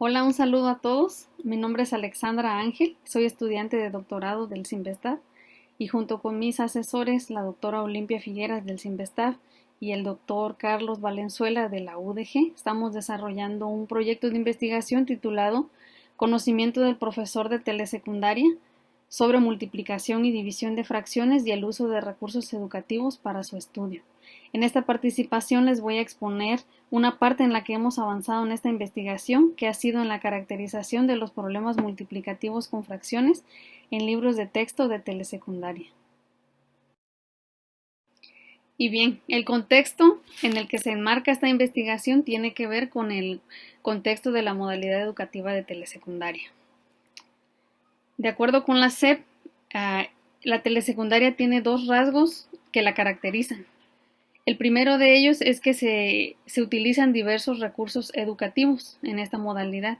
Hola, un saludo a todos. Mi nombre es Alexandra Ángel, soy estudiante de doctorado del CINVESTAV y junto con mis asesores, la doctora Olimpia Figueras del CINVESTAV y el doctor Carlos Valenzuela de la UDG, estamos desarrollando un proyecto de investigación titulado Conocimiento del profesor de telesecundaria sobre multiplicación y división de fracciones y el uso de recursos educativos para su estudio. En esta participación les voy a exponer una parte en la que hemos avanzado en esta investigación, que ha sido en la caracterización de los problemas multiplicativos con fracciones en libros de texto de telesecundaria. Y bien, el contexto en el que se enmarca esta investigación tiene que ver con el contexto de la modalidad educativa de telesecundaria. De acuerdo con la SEP, la telesecundaria tiene dos rasgos que la caracterizan. El primero de ellos es que se utilizan diversos recursos educativos en esta modalidad.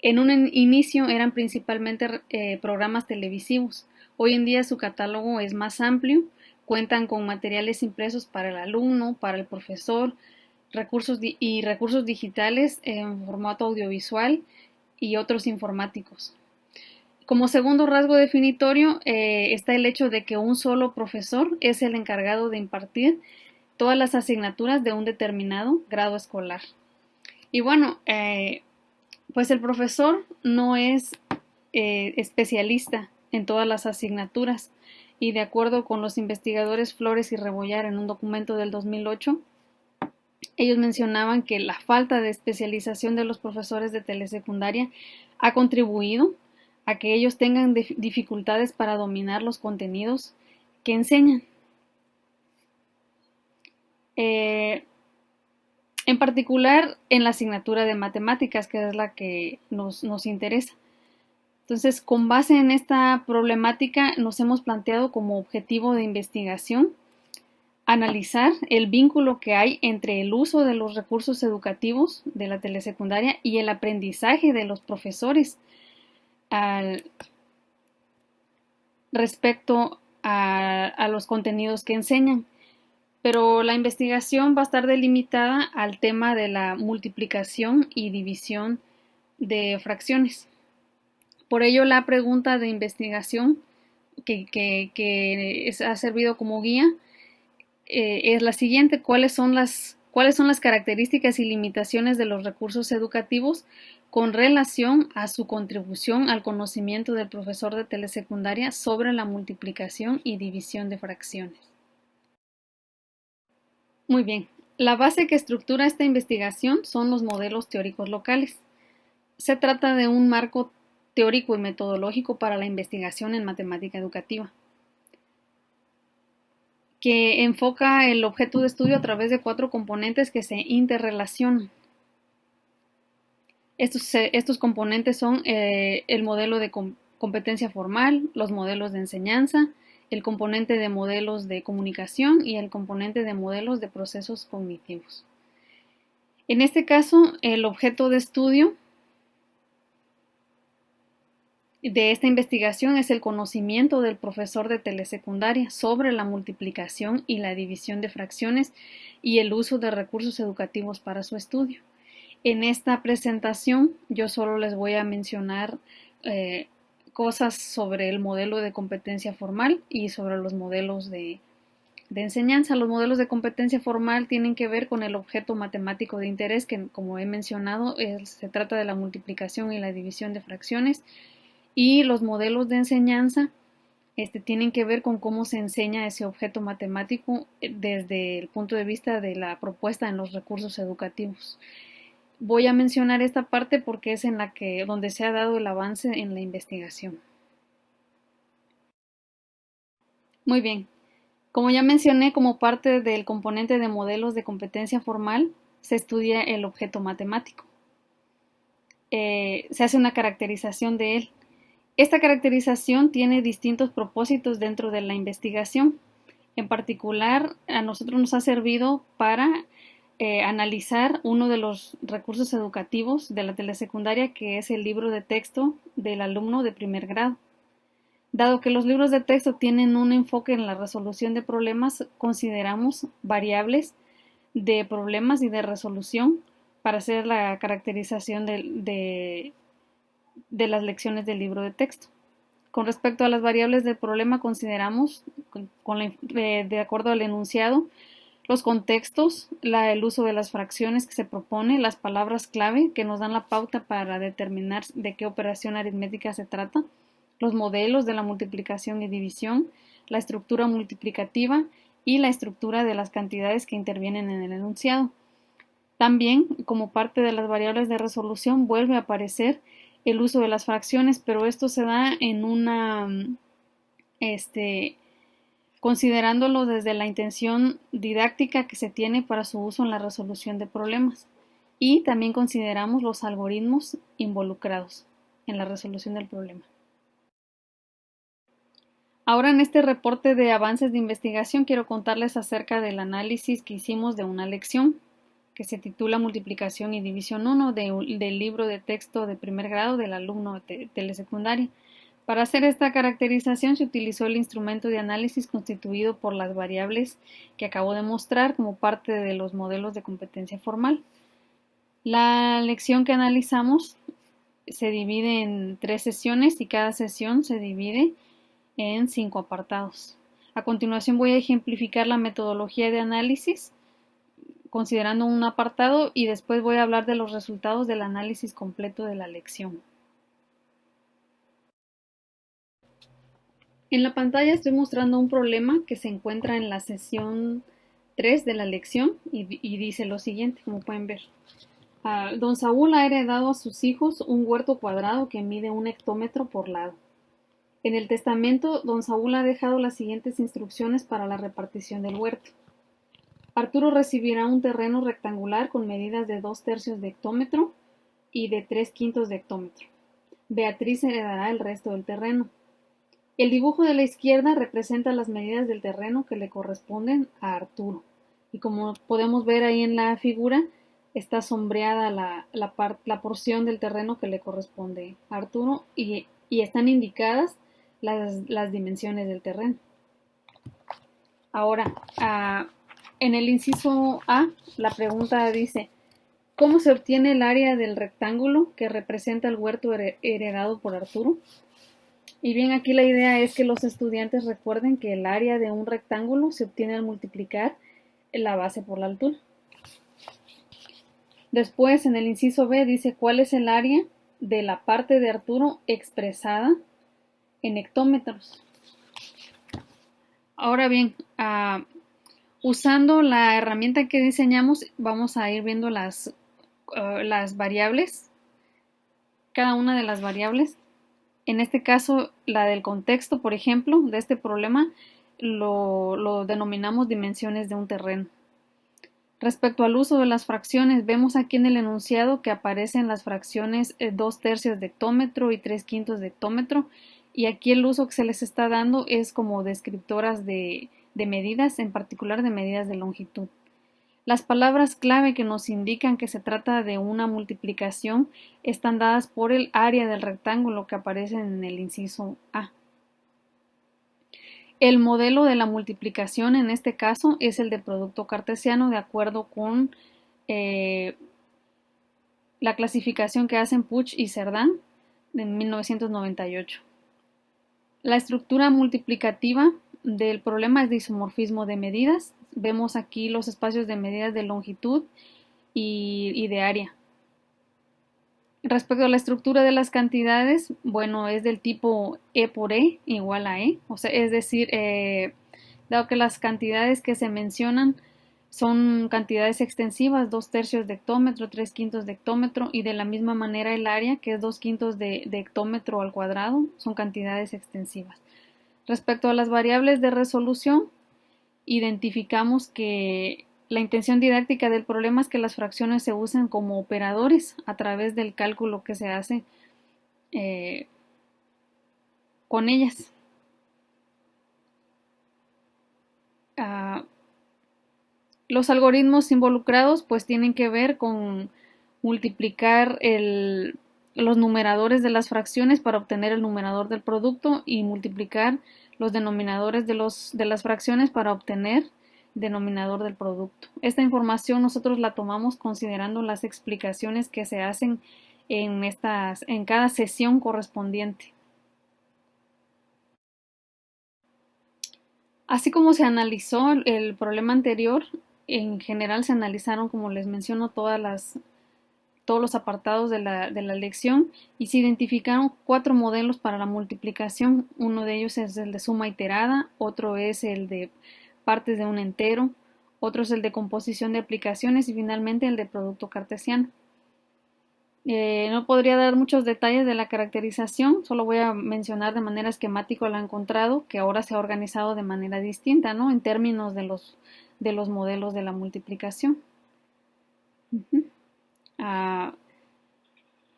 En un inicio eran principalmente programas televisivos. Hoy en día su catálogo es más amplio, cuentan con materiales impresos para el alumno, para el profesor, recursos digitales en formato audiovisual y otros informáticos. Como segundo rasgo definitorio está el hecho de que un solo profesor es el encargado de impartir todas las asignaturas de un determinado grado escolar. Y bueno, pues el profesor no es especialista en todas las asignaturas y de acuerdo con los investigadores Flores y Rebollar en un documento del 2008, ellos mencionaban que la falta de especialización de los profesores de telesecundaria ha contribuido a que ellos tengan dificultades para dominar los contenidos que enseñan. En particular en la asignatura de matemáticas, que es la que nos interesa. Entonces, con base en esta problemática, nos hemos planteado como objetivo de investigación analizar el vínculo que hay entre el uso de los recursos educativos de la telesecundaria y el aprendizaje de los profesores respecto a los contenidos que enseñan. Pero la investigación va a estar delimitada al tema de la multiplicación y división de fracciones. Por ello, la pregunta de investigación que ha servido como guía es la siguiente: ¿Cuáles son las características y limitaciones de los recursos educativos con relación a su contribución al conocimiento del profesor de telesecundaria sobre la multiplicación y división de fracciones? Muy bien, la base que estructura esta investigación son los modelos teóricos locales. Se trata de un marco teórico y metodológico para la investigación en matemática educativa, que enfoca el objeto de estudio a través de 4 componentes que se interrelacionan. Estos componentes son el modelo de competencia formal, los modelos de enseñanza, el componente de modelos de comunicación y el componente de modelos de procesos cognitivos. En este caso, el objeto de estudio de esta investigación es el conocimiento del profesor de telesecundaria sobre la multiplicación y la división de fracciones y el uso de recursos educativos para su estudio. En esta presentación yo solo les voy a mencionar cosas sobre el modelo de competencia formal y sobre los modelos de enseñanza. Los modelos de competencia formal tienen que ver con el objeto matemático de interés, que como he mencionado, se trata de la multiplicación y la división de fracciones, y los modelos de enseñanza tienen que ver con cómo se enseña ese objeto matemático desde el punto de vista de la propuesta en los recursos educativos. Voy a mencionar esta parte porque es en donde se ha dado el avance en la investigación. Muy bien. Como ya mencioné, como parte del componente de modelos de competencia formal, se estudia el objeto matemático. Se hace una caracterización de él. Esta caracterización tiene distintos propósitos dentro de la investigación. En particular, a nosotros nos ha servido para analizar uno de los recursos educativos de la telesecundaria, que es el libro de texto del alumno de primer grado. Dado que los libros de texto tienen un enfoque en la resolución de problemas, consideramos variables de problemas y de resolución para hacer la caracterización de las lecciones del libro de texto. Con respecto a las variables del problema, consideramos, de acuerdo al enunciado, los contextos, el uso de las fracciones que se propone, las palabras clave que nos dan la pauta para determinar de qué operación aritmética se trata, los modelos de la multiplicación y división, la estructura multiplicativa y la estructura de las cantidades que intervienen en el enunciado. También, como parte de las variables de resolución, vuelve a aparecer el uso de las fracciones, pero esto se da en considerándolo desde la intención didáctica que se tiene para su uso en la resolución de problemas. Y también consideramos los algoritmos involucrados en la resolución del problema. Ahora, en este reporte de avances de investigación, quiero contarles acerca del análisis que hicimos de una lección que se titula Multiplicación y División 1 del libro de texto de primer grado del alumno de telesecundaria. Para hacer esta caracterización se utilizó el instrumento de análisis constituido por las variables que acabo de mostrar como parte de los modelos de competencia formal. La lección que analizamos se divide en 3 sesiones y cada sesión se divide en 5 apartados. A continuación voy a ejemplificar la metodología de análisis considerando un apartado y después voy a hablar de los resultados del análisis completo de la lección. En la pantalla estoy mostrando un problema que se encuentra en la sesión 3 de la lección y dice lo siguiente, como pueden ver. Don Saúl ha heredado a sus hijos un huerto cuadrado que mide 1 hectómetro por lado. En el testamento, don Saúl ha dejado las siguientes instrucciones para la repartición del huerto. Arturo recibirá un terreno rectangular con medidas de 2/3 de hectómetro y de 3/5 de hectómetro. Beatriz heredará el resto del terreno. El dibujo de la izquierda representa las medidas del terreno que le corresponden a Arturo. Y como podemos ver ahí en la figura, está sombreada la porción del terreno que le corresponde a Arturo y están indicadas las dimensiones del terreno. Ahora, en el inciso A, la pregunta dice, ¿cómo se obtiene el área del rectángulo que representa el huerto heredado por Arturo? Y bien, aquí la idea es que los estudiantes recuerden que el área de un rectángulo se obtiene al multiplicar la base por la altura. Después, en el inciso B, dice cuál es el área de la parte de Arturo expresada en hectómetros. Ahora bien, usando la herramienta que diseñamos, vamos a ir viendo las variables, cada una de las variables. En este caso, la del contexto, por ejemplo, de este problema, lo denominamos dimensiones de un terreno. Respecto al uso de las fracciones, vemos aquí en el enunciado que aparecen las fracciones 2/3 de hectómetro y 3/5 de hectómetro, y aquí el uso que se les está dando es como descriptoras de medidas, en particular de medidas de longitud. Las palabras clave que nos indican que se trata de una multiplicación están dadas por el área del rectángulo que aparece en el inciso A. El modelo de la multiplicación en este caso es el de producto cartesiano de acuerdo con la clasificación que hacen Puch y Cerdán en 1998. La estructura multiplicativa del problema es de isomorfismo de medidas. Vemos aquí los espacios de medidas de longitud y de área. Respecto a la estructura de las cantidades, bueno, es del tipo E por E igual a E, o sea, es decir, dado que las cantidades que se mencionan son cantidades extensivas, 2/3 de hectómetro, 3/5 de hectómetro, y de la misma manera el área, que es 2/5 de hectómetro al cuadrado, son cantidades extensivas. Respecto a las variables de resolución, identificamos que la intención didáctica del problema es que las fracciones se usen como operadores a través del cálculo que se hace con ellas. Los algoritmos involucrados pues tienen que ver con multiplicar los numeradores de las fracciones para obtener el numerador del producto y multiplicar los denominadores de las fracciones para obtener denominador del producto. Esta información nosotros la tomamos considerando las explicaciones que se hacen en cada sesión correspondiente. Así como se analizó el problema anterior, en general se analizaron, como les menciono, todos los apartados de la lección y se identificaron 4 modelos para la multiplicación. Uno de ellos es el de suma iterada, otro es el de partes de un entero, otro es el de composición de aplicaciones y finalmente el de producto cartesiano. No podría dar muchos detalles de la caracterización, solo voy a mencionar de manera esquemática lo encontrado, que ahora se ha organizado de manera distinta, ¿no? En términos de los modelos de la multiplicación.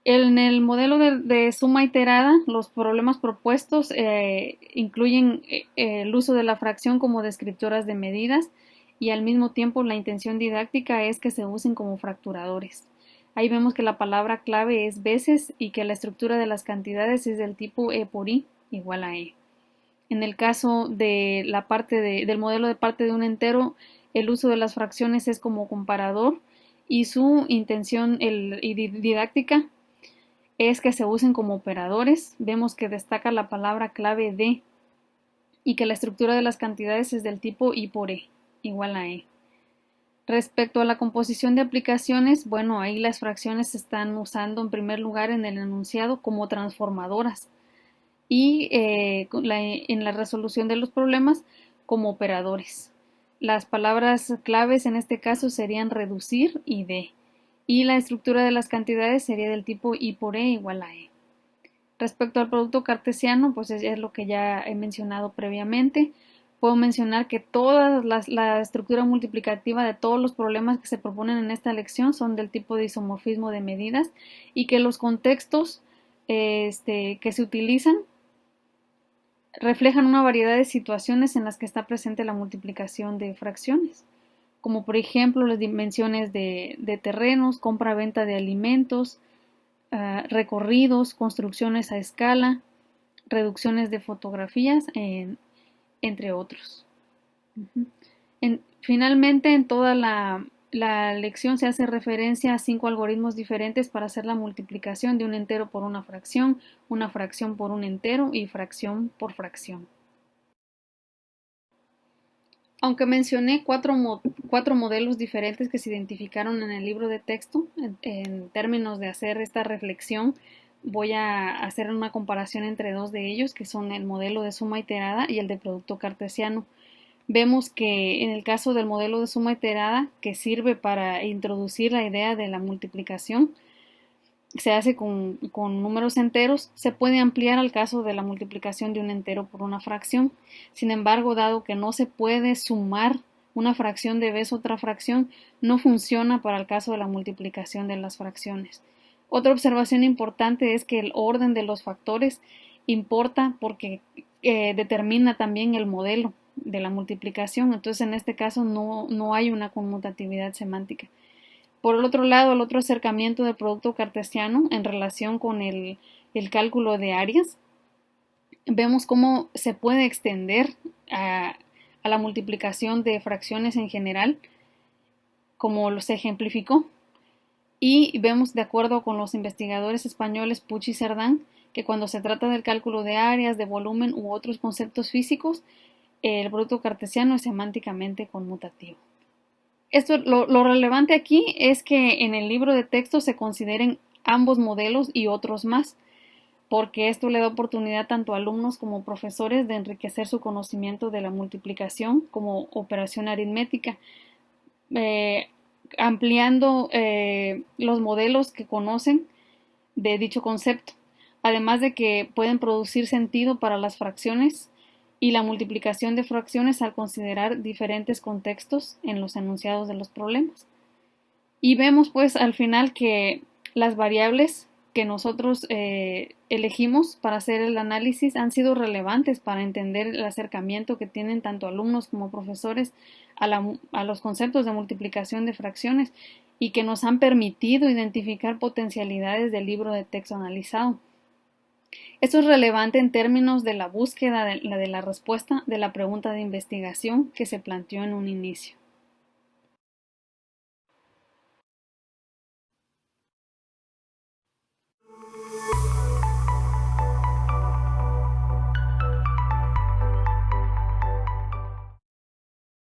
En el modelo de suma iterada, los problemas propuestos incluyen el uso de la fracción como descriptoras de medidas y al mismo tiempo la intención didáctica es que se usen como fracturadores. Ahí vemos que la palabra clave es veces y que la estructura de las cantidades es del tipo E por I igual a E. En el caso de del modelo de parte de un entero, el uso de las fracciones es como comparador y su intención didáctica es que se usen como operadores. Vemos que destaca la palabra clave de y que la estructura de las cantidades es del tipo I por E igual a E. Respecto a la composición de aplicaciones, bueno, ahí las fracciones se están usando en primer lugar en el enunciado como transformadoras y en la resolución de los problemas como operadores. Las palabras claves en este caso serían reducir y de, y la estructura de las cantidades sería del tipo I por E igual a E. Respecto al producto cartesiano, pues es lo que ya he mencionado previamente. Puedo mencionar que toda la estructura multiplicativa de todos los problemas que se proponen en esta lección son del tipo de isomorfismo de medidas y que los contextos que se utilizan reflejan una variedad de situaciones en las que está presente la multiplicación de fracciones, como por ejemplo las dimensiones de terrenos, compra-venta de alimentos, recorridos, construcciones a escala, reducciones de fotografías, entre otros. Finalmente, en toda la lección se hace referencia a 5 algoritmos diferentes para hacer la multiplicación de un entero por una fracción por un entero y fracción por fracción. Aunque mencioné cuatro modelos diferentes que se identificaron en el libro de texto, en términos de hacer esta reflexión, voy a hacer una comparación entre 2 de ellos, que son el modelo de suma iterada y el de producto cartesiano. Vemos que en el caso del modelo de suma iterada, que sirve para introducir la idea de la multiplicación, se hace con números enteros, se puede ampliar al caso de la multiplicación de un entero por una fracción. Sin embargo, dado que no se puede sumar una fracción de vez otra fracción, no funciona para el caso de la multiplicación de las fracciones. Otra observación importante es que el orden de los factores importa porque determina también el modelo de la multiplicación. Entonces, en este caso no hay una conmutatividad semántica. Por el otro lado, el otro acercamiento del producto cartesiano en relación con el cálculo de áreas, vemos cómo se puede extender a la multiplicación de fracciones en general, como se ejemplificó. Y vemos, de acuerdo con los investigadores españoles Puig y Cerdán, que cuando se trata del cálculo de áreas, de volumen u otros conceptos físicos, el producto cartesiano es semánticamente conmutativo. Lo relevante aquí es que en el libro de texto se consideren ambos modelos y otros más, porque esto le da oportunidad tanto a alumnos como profesores de enriquecer su conocimiento de la multiplicación como operación aritmética, ampliando los modelos que conocen de dicho concepto, además de que pueden producir sentido para las fracciones y la multiplicación de fracciones al considerar diferentes contextos en los enunciados de los problemas. Y vemos pues al final que las variables que nosotros elegimos para hacer el análisis han sido relevantes para entender el acercamiento que tienen tanto alumnos como profesores a los conceptos de multiplicación de fracciones y que nos han permitido identificar potencialidades del libro de texto analizado. Esto es relevante en términos de la búsqueda de la respuesta de la pregunta de investigación que se planteó en un inicio.